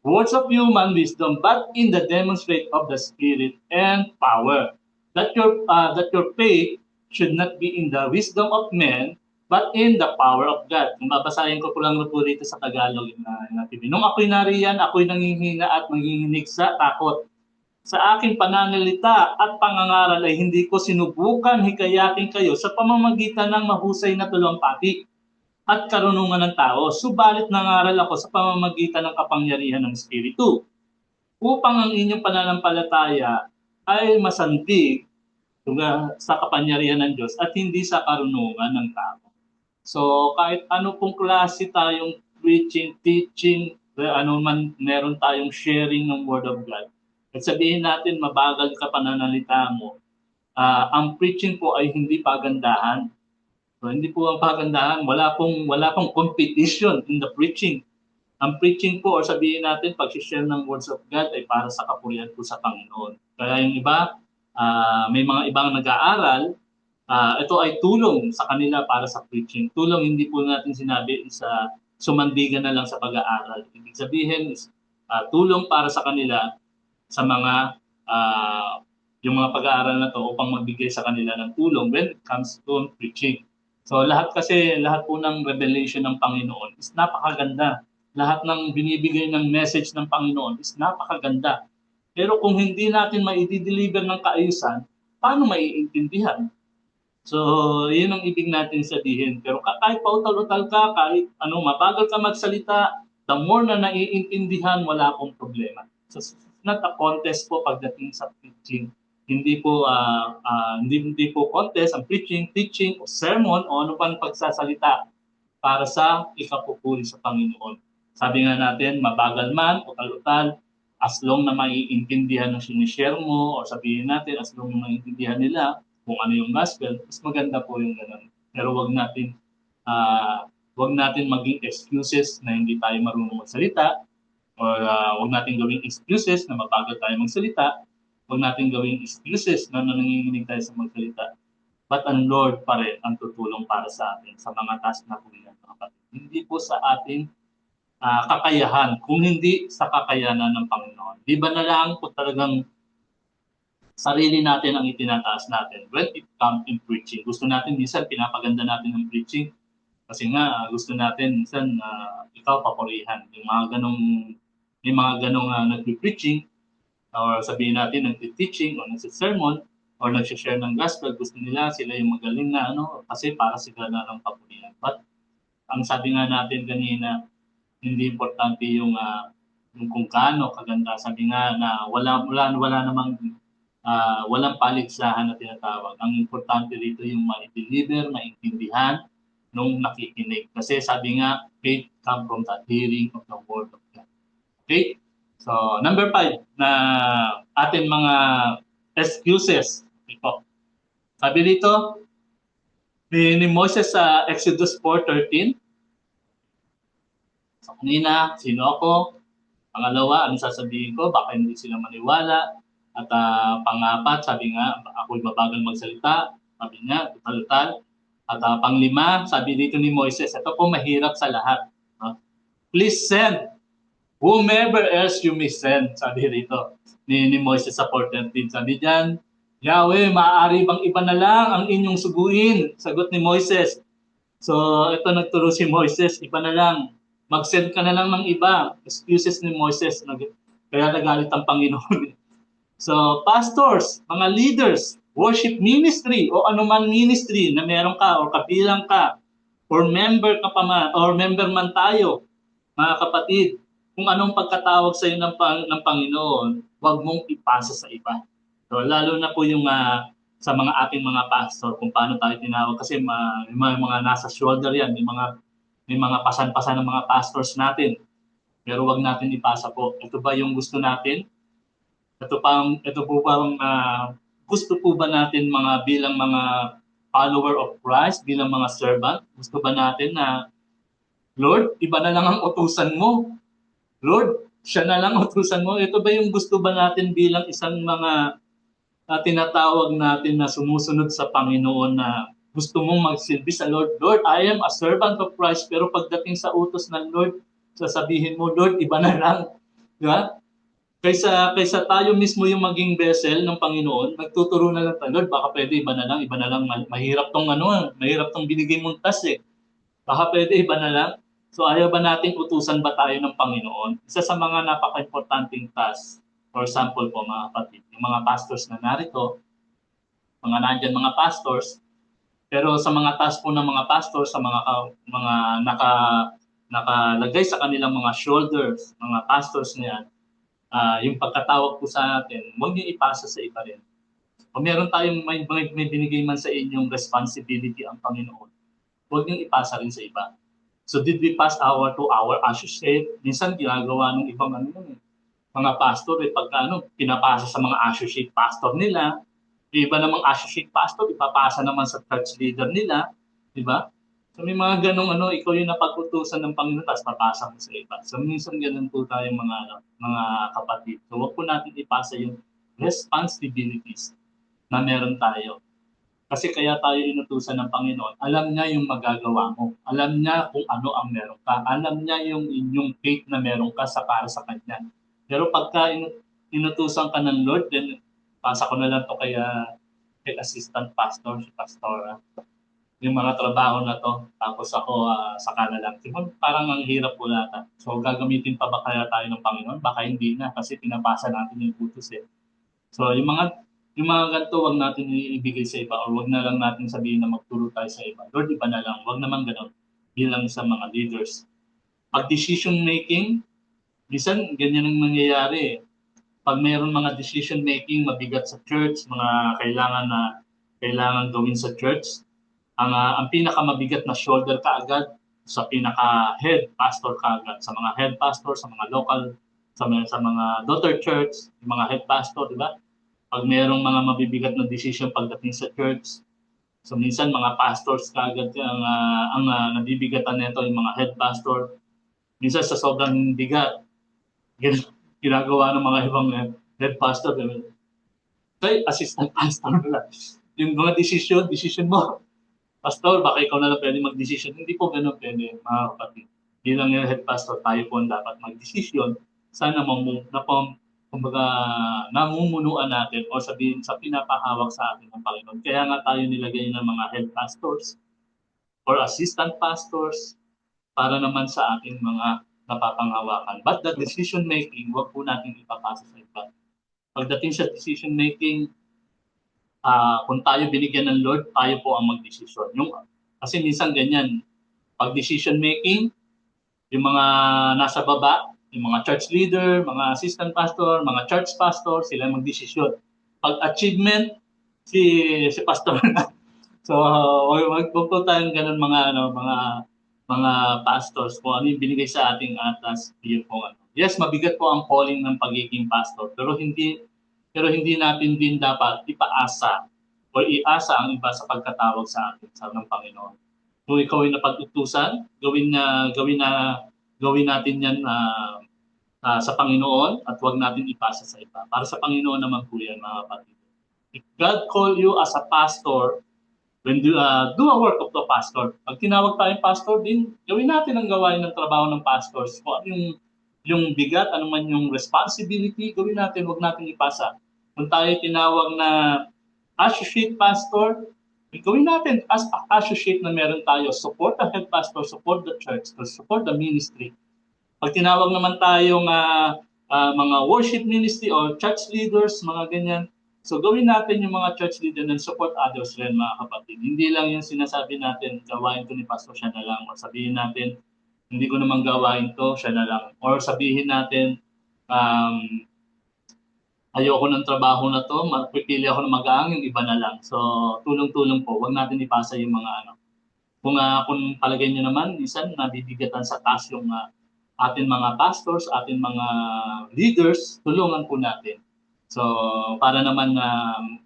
words of human wisdom, but in the demonstrate of the Spirit and power. That your faith should not be in the wisdom of men, but in the power of God. Kung babasahin ko lang po rito sa Tagalog na TV. Nung ako'y nariyan, ako'y nanghihina at nanginginig sa takot. Sa aking pananalita at pangangaral ay hindi ko sinubukan hikayatin kayo sa pamamagitan ng mahusay na talumpati at karunungan ng tao. Subalit nangaral ako sa pamamagitan ng kapangyarihan ng Espiritu, upang ang inyong pananampalataya ay masandig sa kapangyarihan ng Diyos at hindi sa karunungan ng tao. So kahit ano pong klase tayong preaching, teaching, meron tayong sharing ng Word of God. At sabihin natin mabagal ka pananalita mo, ang preaching po ay hindi pagandahan. So, hindi po ang pagandahan, wala pong competition in the preaching. Ang preaching po, or sabihin natin, pag-share ng words of God ay para sa kapurihan po sa Panginoon. Kaya yung iba, may mga ibang nag-aaral, ito ay tulong sa kanila para sa preaching. Tulong, hindi po natin sinabi sa sumandigan na lang sa pag-aaral. Ibig sabihin is tulong para sa kanila sa mga yung mga pag-aaral na to upang magbigay sa kanila ng tulong when it comes to preaching. So lahat po ng revelation ng Panginoon is napakaganda. Lahat ng binibigay ng message ng Panginoon is napakaganda. Pero kung hindi natin mai-deliver ng kaayusan, paano maiintindihan? So, yun ang ibig natin sabihin. Pero kahit pautal-utal ka, kahit mabagal ka magsalita, the more na naiintindihan, wala akong problema. So, it's not a contest po pagdating sa preaching. Hindi po contest ang preaching, teaching, o sermon, o ano pang pagsasalita para sa ikapupuri sa Panginoon. Sabi nga natin, mabagal man, utal-utal, as long na maiintindihan ng sinishare mo, o sabihin natin, as long na maiintindihan nila kung ano yung gospel, mas maganda po yung ganun. Pero wag natin maging excuses na hindi tayo marunong magsalita, or wag natin gawing excuses na mabagal tayo magsalita, wag natin gawing excuses na nanginginig tayo sa magsalita. But ang Lord pa rin ang tutulong para sa atin sa mga task na po yan. Hindi po sa ating kakayahan, kung hindi sa kakayanan ng Panginoon. Di ba na lang kung talagang sarili natin ang itinataas natin when it comes in preaching. Gusto natin minsan pinapaganda natin ang preaching kasi nga gusto natin minsan ikaw papurihan. May mga ganong nagpi-preaching or sabihin natin nagti-teaching o nagsi-sermon or nag-share ng gospel, gusto nila sila yung magaling na kasi para sila na lang papurihan. But ang sabi nga natin kanina, hindi importante yung kung kaano kaganda. Sabi nga na wala namang walang paligsahan na tinatawag. Ang importante dito yung ma-deliver, maintindihan nung nakikinig. Kasi sabi nga, faith come from the hearing of the word of God. Okay? So, number 5 na atin mga excuses. Ito. Sabi dito, ni Moses sa Exodus 4:13, so, kanina, sino ako? Pangalawa, ano sasabihin ko? Baka hindi sila maniwala. At pang-apat, sabi nga, ako'y mabagal magsalita. Sabi niya, tutal-tal. At pang-lima, sabi dito ni Moises, ito po mahirap sa lahat. Please send whomever else you may send. Sabi dito ni Moises sa 4:13. Sabi diyan, Yahweh, maaari bang iba na lang ang inyong suguin? Sagot ni Moises. So, ito nagturo si Moises, iba na lang. Mag-send ka na lang ng iba. Excuses ni Moises. Kaya nagalit ang Panginoon. So, pastors, mga leaders, worship ministry, o anuman ministry na meron ka o kabilang ka, or member ka pa man, or member man tayo, mga kapatid, kung anong pagkatawag sa iyo ng Panginoon, huwag mong ipasa sa iba. So, lalo na po yung sa mga ating mga pastor, kung paano tayo tinawag. Kasi may mga nasa shoulder yan, may mga pasan-pasan ng mga pastors natin. Pero wag natin ipasa po. Ito ba yung gusto natin? Ito po bang gusto po ba natin bilang mga follower of Christ, bilang mga servant? Gusto ba natin na, Lord, iba na lang ang utusan mo? Lord, siya na lang utusan mo? Ito ba yung gusto ba natin bilang isang mga tinatawag natin na sumusunod sa Panginoon na gusto mong magsilbi sa Lord? Lord, I am a servant of Christ, pero pagdating sa utos ng Lord, sasabihin mo, Lord, iba na lang. Di ba? Kaysa tayo mismo yung maging vessel ng Panginoon, nagtuturo na lang tayo, Lord, baka pwede iba na lang, mahirap tong binigay mong task eh. Baka pwede iba na lang. So ayaw ba natin utusan ba tayo ng Panginoon? Isa sa mga napaka-importanting task, for example po mga kapatid, yung mga pastors na narito, nandyan mga pastors, pero sa mga task po ng mga pastors, sa mga nakalagay sa kanilang mga shoulders, mga pastors na yan, yung pagkatawag po sa atin, huwag niyo ipasa sa iba rin. Kung meron tayong may binigay man sa inyong responsibility ang Panginoon, huwag niyo ipasa rin sa iba. So did we pass to our associate? Minsan ginagawa ng ibang mga pastor, pagka pinapasa sa mga associate pastor nila, iba namang associate pastor, ipapasa naman sa church leader nila, Di ba? So may mga ganong ikaw yung napag-utusan ng Panginoon tapos papasa mo sa iba. So minsan ganun po tayong mga kapatid. So wag po natin ipasa yung responsibilities na meron tayo. Kasi kaya tayo inutusan ng Panginoon, alam niya yung magagawa mo. Alam niya kung ano ang meron ka. Alam niya yung inyong faith na meron ka para sa Kanya. Pero pagka inutusan ka ng Lord, then pasa ko na lang to kay assistant pastor, si pastora, yung mga trabaho na to. Tapos ako saka na lang. Diba, parang ang hirap po nata. So gagamitin pa ba kaya tayo ng Panginoon? Baka hindi na kasi pinapasa natin yung utos eh. So yung mga ganito, wag natin ibigay sa iba or wag na lang natin sabihin na magturo tayo sa iba. Lord, iba na lang. Wag naman ganun bilang sa mga leaders. Pag decision making, minsan ganyan ang nangyayari. Pag mayroon mga decision making mabigat sa church, mga kailangan gawin sa church, ang pinakamabigat na shoulder kaagad sa pinaka head pastor kaagad, sa mga head pastor, sa mga local, sa mga daughter church, yung mga head pastor, di ba? Pag mayroong mga mabibigat na decision pagdating sa church, so minsan mga pastors kaagad ang nabibigatan nito yung mga head pastor. Minsan sa sobrang bigat, ginagawa ng mga ibang head pastor, kay assistant pastor na yung mga decision mo. Pastor, baka ikaw na lang pwede mag-decision. Hindi po ganun pwede, mga kapatid. Bilang head pastor, tayo po ang dapat mag-decision. Sana kumbaga, namumunuan natin o sabihin sa pinapahawak sa atin ng Panginoon. Kaya nga tayo nilagay ng mga head pastors or assistant pastors para naman sa ating mga napapanghawakan. But the decision making, wag po natin ipapasa sa iba. Pagdating sa decision making, kung tayo binigyan ng Lord, tayo po ang magdesisyon. Kasi minsan ganyan, pag decision making, yung mga nasa baba, yung mga church leader, mga assistant pastor, mga church pastor, sila magdesisyon. Pag achievement, si pastor na. So, wag po tayong ganun mga pastors kung ano yung binigay sa ating atas, yun po Yes, mabigat po ang calling ng pagiging pastor, pero hindi natin din dapat ipaasa o iasa ang iba sa pagkatawag sa atin sa ng Panginoon. Kung ikaw ay napag-utusan, gawin natin yan sa Panginoon at huwag natin ipasa sa iba. Para sa Panginoon naman po yan, mga kapatid. If God call you as a pastor, when do a work of the pastor. Pag tinawag tayong pastor din, gawin natin ang gawain ng trabaho ng pastors. Kung ano yung bigat, ano man yung responsibility, gawin natin, huwag natin ipasa. Kung tayo tinawag na associate pastor, gawin natin as associate na meron tayo. Support the head pastor, support the church, support the ministry. Pag tinawag naman tayong mga worship ministry or church leaders, mga ganyan, so gawin natin yung mga church leader and support others rin, mga kapatid. Hindi lang yung sinasabi natin, gawain to ni pastor, siya na lang. O sabihin natin, hindi ko naman gawain to, siya na lang. Or sabihin natin, ayoko ng trabaho na to, pipili ako ng mag-aang, yung iba na lang. So, tulong-tulong po. Huwag natin ipasa yung mga Kung palagay nyo naman, minsan nabibigatan sa task yung atin mga pastors, atin mga leaders, tulungan po natin. So, para naman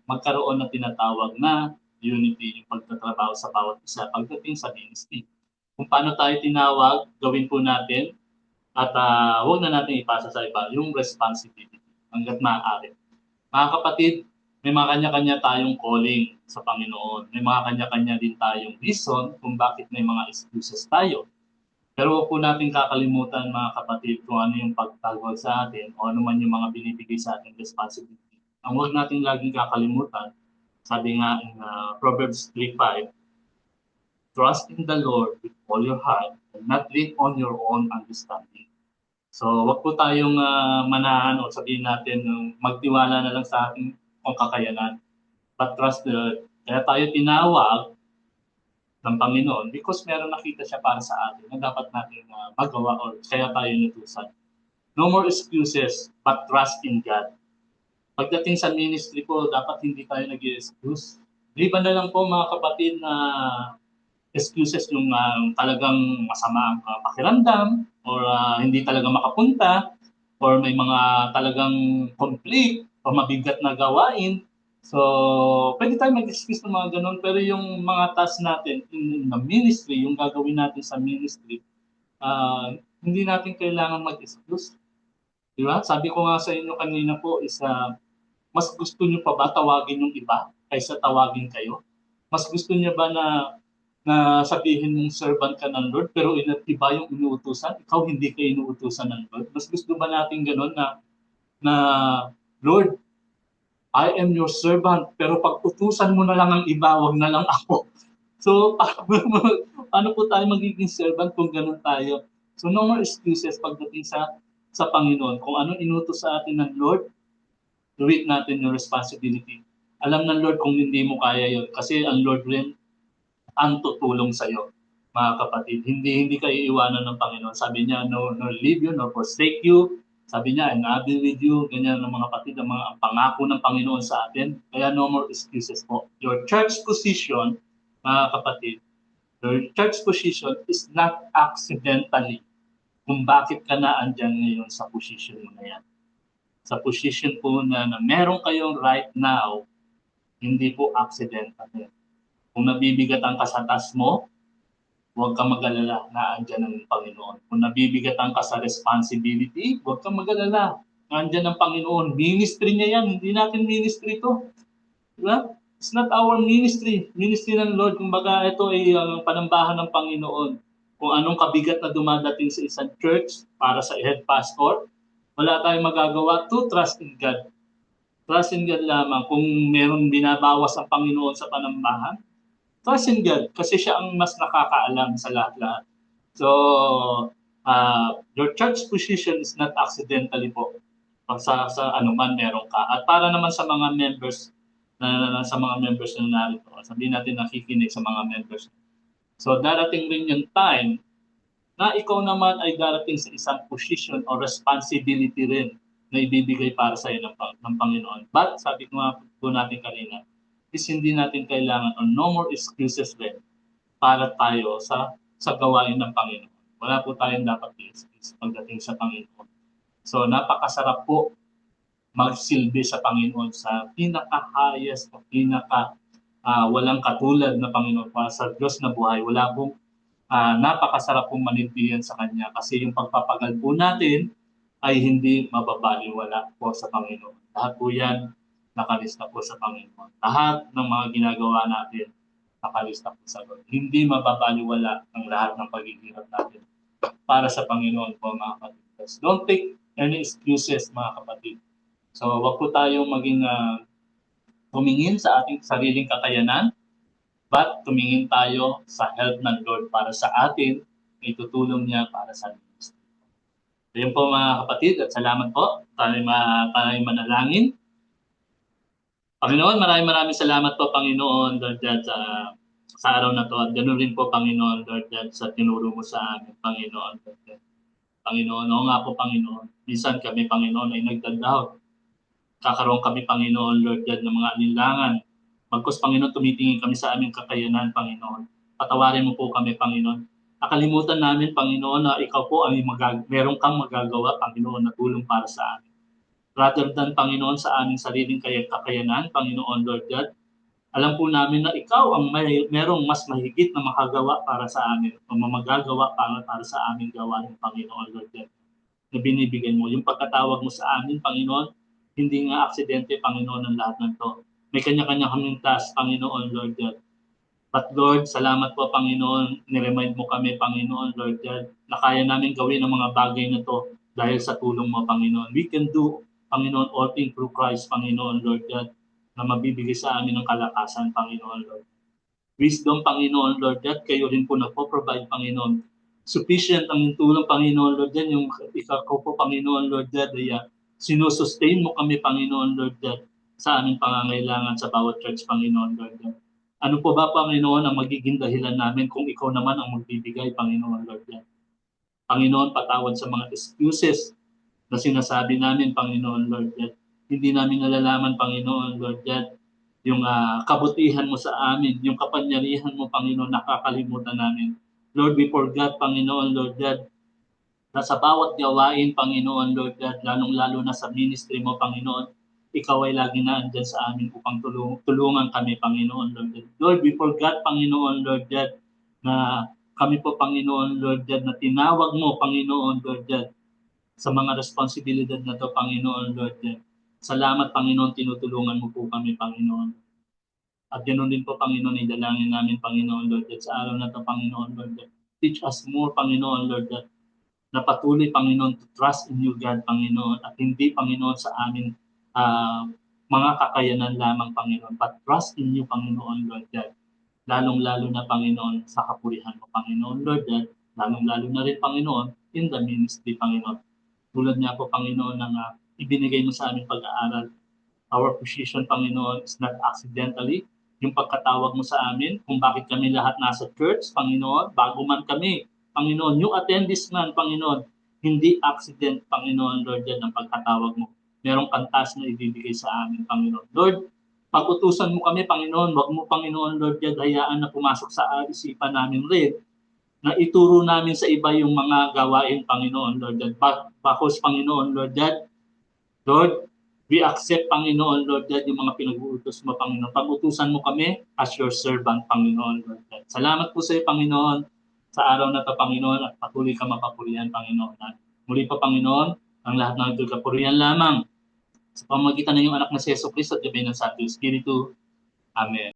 magkaroon ng tinatawag na unity, yung pagtatrabaho sa bawat isa pagdating sa ministry. Kung paano tayo tinawag, gawin po natin at huwag na natin ipasa sa iba yung responsibility hanggat maaari. Mga kapatid, may mga kanya-kanya tayong calling sa Panginoon. May mga kanya-kanya din tayong reason kung bakit may mga excuses tayo. Pero huwag po natin kakalimutan, mga kapatid, kung ano yung pagtawag sa atin o ano man yung mga binibigay sa ating responsibility. Ang huwag natin laging kakalimutan, sabi nga in Proverbs 3:5, trust in the Lord with all your heart and not lean on your own understanding. So, huwag po tayong manahan o sabihin natin magtiwala na lang sa ating kakayanan. But trust the Lord. Kaya tayo tinawag ng Panginoon because meron nakita siya para sa atin na dapat natin magawa or kaya tayo nutusan. No more excuses, but trust in God. Pagdating sa ministry po, dapat hindi tayo nag-i-excuse. Di ba na lang po, mga kapatid, na excuses yung talagang masama ang pakiramdam or hindi talaga makapunta or may mga talagang conflict o mabigat na gawain. So, pwede tayo mag-excuse ng mga ganun, pero yung mga task natin in the ministry, yung gagawin natin sa ministry, hindi natin kailangan mag-excuse. Di ba? Sabi ko nga sa inyo kanina po is mas gusto niyo pa ba tawagin yung iba kaysa tawagin kayo? Mas gusto niyo ba na sabihin mong servant ka ng Lord pero iba yung inuutusan, ikaw hindi ka inuutusan ng Lord? Mas gusto ba natin gano'n na Lord, I am your servant, pero pag utusan mo na lang ang iba, wag na lang ako. So, paano po tayo magiging servant kung gano'n tayo? So, no more excuses pagdating sa Panginoon. Kung anong inutos sa atin ng Lord, do it natin yung responsibility. Alam ng Lord kung hindi mo kaya yun. Kasi ang Lord rin ang tutulong sa iyo, mga kapatid. Hindi kayo iiwanan ng Panginoon. Sabi niya, no leave you, nor forsake you. Sabi niya, I'll be with you. Ganyan ng mga kapatid, ang mga pangako ng Panginoon sa atin. Kaya no more excuses po. Your church position, mga kapatid, your church position is not accidentally kung bakit ka na andyan ngayon sa position mo na yan. Sa position po na meron kayong right now, hindi po accidental yan. Kung nabibigatan ka sa task mo, huwag kang mag-alala na andyan ang Panginoon. Kung nabibigatan ka sa responsibility, huwag kang mag-alala na andyan ang Panginoon. Ministry niya yan, hindi natin ministry to. Diba? It's not our ministry. Ministry ng Lord. Kumbaga, ito ay panambahan ng Panginoon. Kung anong kabigat na dumadating sa isang church para sa head pastor, wala tayong magagawa to trust in God. Trust in God lamang. Kung meron binabawas ang Panginoon sa panambahan, trust in God kasi siya ang mas nakakaalam sa lahat-lahat. So, your church position is not accidentally po. Sa anuman meron ka. At para naman sa mga members na narito, sabihin natin nakikinig sa mga members. So, darating rin yung time na ikaw naman ay darating sa isang position o responsibility rin na ibibigay para sa iyo ng Panginoon. But, sabi ko nga po natin kanina, is hindi natin kailangan o no more excuses rin para tayo sa gawain ng Panginoon. Wala po tayong dapat i-excuse pagdating sa Panginoon. So, napakasarap po magsilbi sa Panginoon sa pinaka-highest o walang katulad na Panginoon para sa Diyos na buhay. Wala pong napakasarap pong manindigan sa Kanya kasi yung pagpapagal po natin ay hindi mababaliwala po sa Panginoon. Lahat po yan nakalista po sa Panginoon. Lahat ng mga ginagawa natin nakalista po sa Lord. Hindi mababaliwala ang lahat ng paghihirap natin para sa Panginoon po, mga kapatid. Don't take any excuses, mga kapatid. So, wag po tayong maging tumingin sa ating sariling kakayanan, but tumingin tayo sa help ng Lord para sa atin, may tutulong niya para sa ministry. Ayun po, mga kapatid, at salamat po. Tayo manalangin. Panginoon, maraming salamat po, Panginoon, Lord God, sa araw na to. At ganoon rin po, Panginoon, Lord God, sa tinuro mo sa amin, Panginoon, Lord God. Panginoon, oo nga po, Panginoon. Minsan kami, Panginoon, ay nagdadoubt. Kakaroon kami, Panginoon, Lord God, ng mga alinlangan. Magkus, Panginoon, tumitingin kami sa aming kakayanan, Panginoon. Patawarin mo po kami, Panginoon. Nakalimutan namin, Panginoon, na ikaw po ay meron kang magagawa, Panginoon, na tulong para sa amin. Rather than, Panginoon, sa aming sariling kakayanan, Panginoon, Lord God, alam po namin na ikaw ang merong mas mahigit na makagawa para sa amin o magagawa para sa aming gawain, Panginoon, Lord God, na binibigyan mo. Yung pagkatawag mo sa amin, Panginoon, hindi nga aksidente, Panginoon, ang lahat ng to. May kanya-kanya kaming task, Panginoon, Lord God. But Lord, salamat po, Panginoon. Niremind mo kami, Panginoon, Lord God, na kaya namin gawin ang mga bagay na to dahil sa tulong mo, Panginoon. We can do, Panginoon, all things through Christ, Panginoon, Lord God, na mabibigay sa amin ng kalakasan, Panginoon, Lord. Wisdom, Panginoon, Lord God, kayo rin po nagpo-provide, Panginoon. Sufficient ang tulong, Panginoon, Lord God, yung ikaw po, Panginoon, Lord God, ay sinusustain mo kami, Panginoon, Lord God, sa aming pangangailangan sa bawat church, Panginoon, Lord God. Ano po ba, Panginoon, ang magiging dahilan namin kung ikaw naman ang magbibigay, Panginoon, Lord God? Panginoon, patawad sa mga excuses na sinasabi namin, Panginoon, Lord God. Hindi namin nalalaman, Panginoon, Lord God, yung kabutihan mo sa amin, yung kapangyarihan mo, Panginoon, nakakalimutan namin. Lord, we forgot, Panginoon, Lord God, na sa bawat gawain, Panginoon, Lord God, lalong-lalo na sa ministry mo, Panginoon, Ikaw ay lagi na andyan sa amin upang tulungan kami, Panginoon Lord God. Lord, we forgot, Panginoon Lord God, na kami po, Panginoon Lord God, na tinawag mo, Panginoon Lord God, sa mga responsibilidad na to, Panginoon Lord God. Salamat, Panginoon, tinutulungan mo po kami, Panginoon. At ganoon din po, Panginoon, idalangin namin, Panginoon Lord God, sa araw na to, Panginoon Lord God. Teach us more, Panginoon Lord God, na patuloy, Panginoon, to trust in you, God, Panginoon, at hindi, Panginoon, sa amin mga kakayanan lamang, Panginoon, but trust in you, Panginoon, Lord God. Lalong-lalo na, Panginoon, sa kapurihan mo, Panginoon, Lord God. Lalong-lalo na rin, Panginoon, in the ministry, Panginoon. Tulad nga po, Panginoon, ng ibinigay mo sa aming pag-aaral. Our position, Panginoon, is not accidentally. Yung pagkatawag mo sa amin, kung bakit kami lahat nasa church, Panginoon, bago man kami, Panginoon, yung attendees man, Panginoon, hindi accident, Panginoon, Lord, yan ang pagkatawag mo. Merong pantas na ibibigay sa amin, Panginoon. Lord, pag-utusan mo kami, Panginoon, wag mo, Panginoon, Lord, yan, hayaan na pumasok sa isipan namin rin, na ituro namin sa iba yung mga gawain, Panginoon, Lord, yan. Bakos, Panginoon, Lord, yan, Lord, we accept, Panginoon, Lord God, yung mga pinag-uutos mo, Panginoon. Pag-utusan mo kami as your servant, Panginoon, Lord God. Salamat po sa iyo, Panginoon, sa araw na ito, Panginoon, at patuloy ka mapapurihan, Panginoon. At muli pa, Panginoon, ang lahat ng ito kapurihan lamang sa pamamagitan ng iyong anak na si Yeso Cristo at gabay ng Santo Espiritu. Amen.